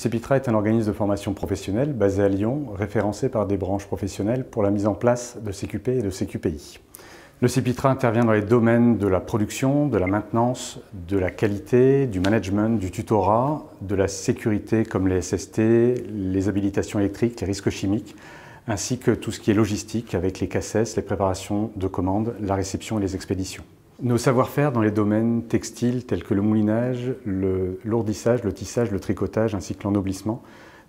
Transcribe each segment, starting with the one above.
CEPITRA est un organisme de formation professionnelle basé à Lyon, référencé par des branches professionnelles pour la mise en place de CQP et de CQPI. Le CEPITRA intervient dans les domaines de la production, de la maintenance, de la qualité, du management, du tutorat, de la sécurité comme les SST, les habilitations électriques, les risques chimiques, ainsi que tout ce qui est logistique avec les CACES, les préparations de commandes, la réception et les expéditions. Nos savoir-faire dans les domaines textiles tels que le moulinage, le lourdissage, le tissage, le tricotage ainsi que l'ennoblissement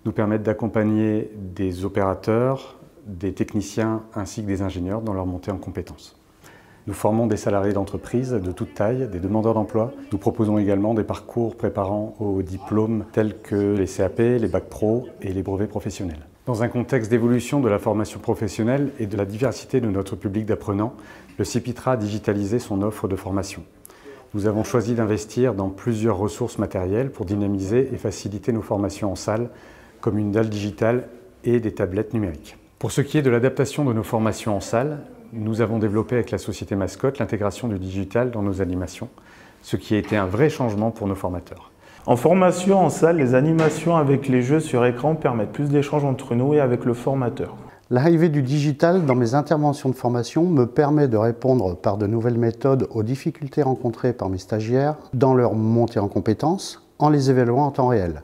nous permettent d'accompagner des opérateurs, des techniciens ainsi que des ingénieurs dans leur montée en compétences. Nous formons des salariés d'entreprise de toute taille, des demandeurs d'emploi. Nous proposons également des parcours préparant aux diplômes tels que les CAP, les bacs pro et les brevets professionnels. Dans un contexte d'évolution de la formation professionnelle et de la diversité de notre public d'apprenants, le CEPITRA a digitalisé son offre de formation. Nous avons choisi d'investir dans plusieurs ressources matérielles pour dynamiser et faciliter nos formations en salle, comme une dalle digitale et des tablettes numériques. Pour ce qui est de l'adaptation de nos formations en salle, nous avons développé avec la société Mascotte l'intégration du digital dans nos animations, ce qui a été un vrai changement pour nos formateurs. En formation en salle, les animations avec les jeux sur écran permettent plus d'échanges entre nous et avec le formateur. L'arrivée du digital dans mes interventions de formation me permet de répondre par de nouvelles méthodes aux difficultés rencontrées par mes stagiaires dans leur montée en compétences en les évaluant en temps réel.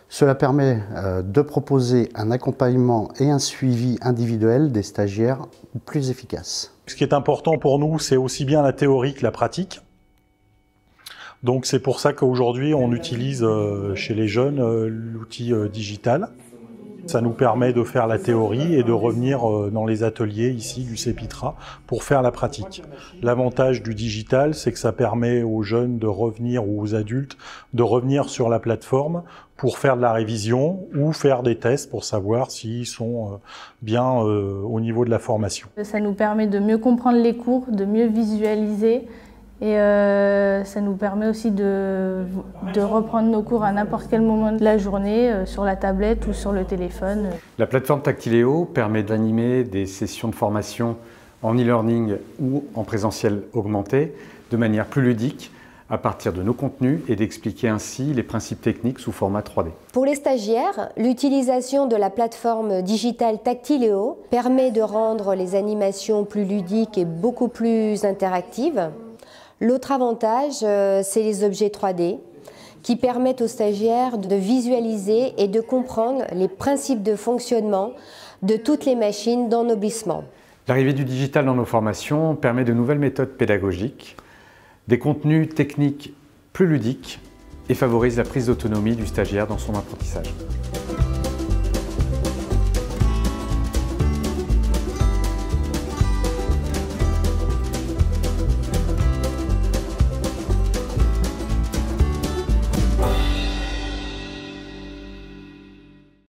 Cela permet de proposer un accompagnement et un suivi individuel des stagiaires plus efficaces. Ce qui est important pour nous, c'est aussi bien la théorie que la pratique. Donc c'est pour ça qu'aujourd'hui on utilise chez les jeunes l'outil digital. Ça nous permet de faire la théorie et de revenir dans les ateliers ici du CEPITRA pour faire la pratique. L'avantage du digital, c'est que ça permet aux jeunes de revenir, ou aux adultes, de revenir sur la plateforme pour faire de la révision ou faire des tests pour savoir s'ils sont bien au niveau de la formation. Ça nous permet de mieux comprendre les cours, de mieux visualiser. Et ça nous permet aussi de reprendre nos cours à n'importe quel moment de la journée, sur la tablette ou sur le téléphone. La plateforme Tactiléo permet d'animer des sessions de formation en e-learning ou en présentiel augmenté de manière plus ludique à partir de nos contenus et d'expliquer ainsi les principes techniques sous format 3D. Pour les stagiaires, l'utilisation de la plateforme digitale Tactiléo permet de rendre les animations plus ludiques et beaucoup plus interactives. L'autre avantage, c'est les objets 3D qui permettent aux stagiaires de visualiser et de comprendre les principes de fonctionnement de toutes les machines d'ennoblissement. L'arrivée du digital dans nos formations permet de nouvelles méthodes pédagogiques, des contenus techniques plus ludiques et favorise la prise d'autonomie du stagiaire dans son apprentissage.